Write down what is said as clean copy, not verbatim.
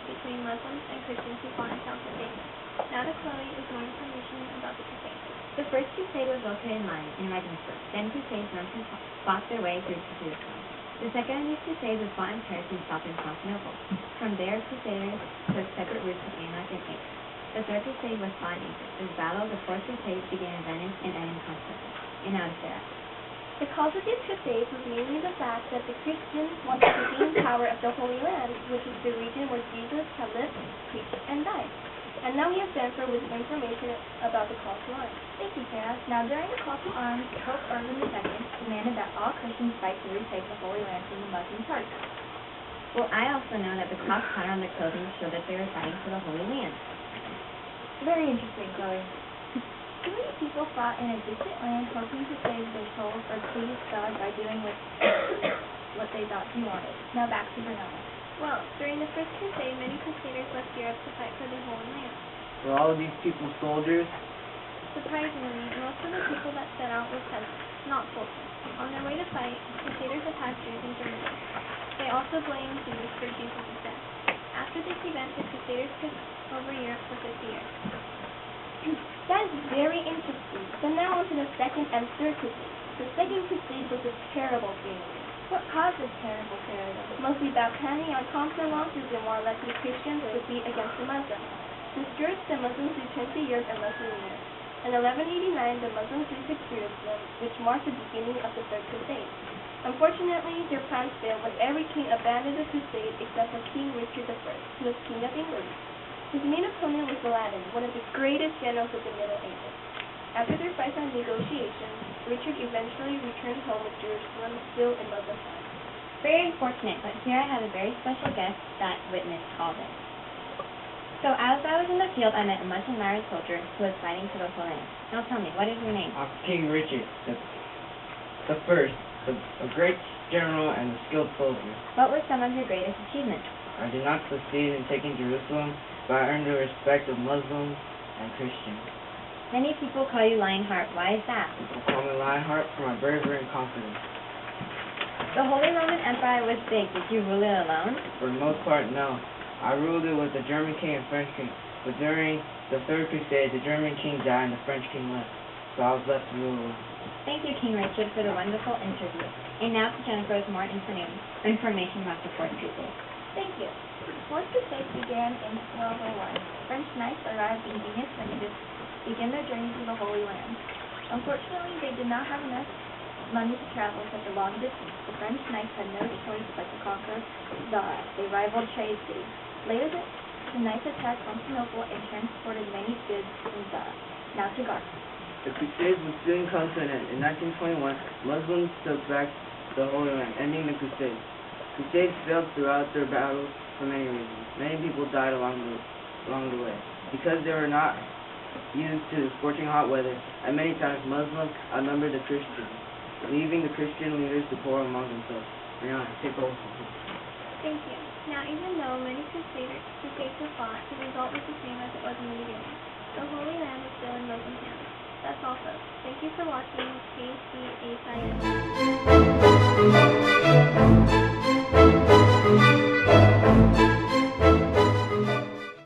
battles between Muslims and Christians who fought in self-defense. Now to Chloe is more information about the Crusades. The First Crusade was located in Lyme in Regensburg. 10 Crusades monks who fought their way through to Jerusalem. The second of these Crusades was fought in Paris and stopped in Constantinople. From there, Crusaders took separate routes to Antioch and Aix. The Third Crusade was fought in Egypt. This battle, the Fourth Crusade, began in Venice and ended in Constantinople. And now to Sarah. The cause of these crusades was mainly the fact that the Christians wanted to gain power of the Holy Land, which is the region where Jesus had lived, preached, and died. And now we have Jennifer with information about the call to arms. Thank you, Sarah. Now, during the call to arms, Pope Urban II demanded that all Christians fight to retake the Holy Land from the Muslim Turks. Well, I also know that the cross pattern on their clothing showed that they were fighting for the Holy Land. Very interesting, Chloe. Too many people fought in a distant land hoping to save their souls or please God by doing what they thought he wanted. Now back to Bernard. Well, during the First Crusade, many Crusaders left Europe to fight for the Holy Land. Were all of these people soldiers? Surprisingly, most of the people that set out were peasants, not soldiers. On their way to fight, Crusaders attacked Jews in Germany. They also blamed Jews for Jesus' death. After this event, the Crusaders took over Europe for 50 years. That is very interesting. So now on to the Second and Third Crusades. The Second Crusade was a terrible failure. What caused this terrible failure? Mostly about planning on conquering losses and more likely Christians would be against the Muslims. Since George, the Muslims returned to Europe and less than a year. In 1189, the Muslims retook Jerusalem, which marked the beginning of the Third Crusade. Unfortunately, their plans failed when every king abandoned the crusade except for King Richard I, who was king of England. His main opponent was Saladin, one of the greatest generals of the Middle Ages. After their fights and negotiations, Richard eventually returned home with Jerusalem still in Muslim hands. Very unfortunate, but here I have a very special guest that witnessed all this. So as I was in the field, I met a much admired soldier who was fighting for the Holy Land. Now tell me, what is your name? I'm King Richard, the first, a great general and a skilled soldier. What were some of your greatest achievements? I did not succeed in taking Jerusalem, but I earned the respect of Muslims and Christians. Many people call you Lionheart. Why is that? People call me Lionheart for my bravery and confidence. The Holy Roman Empire was big. Did you rule it alone? For the most part, no. I ruled it with the German king and French king, but during the Third Crusade, the German king died and the French king left, so I was left to rule alone. Thank you, King Richard, for the wonderful interview. And now to Jennifer with more information about the Fourth Crusade. Thank you. The Fourth Crusade began in 1201. French knights arrived in Venus to begin their journey to the Holy Land. Unfortunately, they did not have enough money to travel such a long distance. The French knights had no choice but to conquer Zara, a rival trade city. Later, the knights attacked Constantinople and transported many goods from Zara. Now to Garth. The Crusades would soon come to an end. In 1921, Muslims took back the Holy Land, ending the Crusades. Crusades failed throughout their battles for many reasons. Many people died along the way because they were not used to scorching hot weather, and many times Muslims outnumbered the Christians, leaving the Christian leaders to quarrel among themselves. Rihanna, take over. Thank you. Now, even though many crusades were fought, the result was the same as it was in the beginning. The Holy Land is still in Muslim hands. That's all, folks. Thank you for watching KCA Science.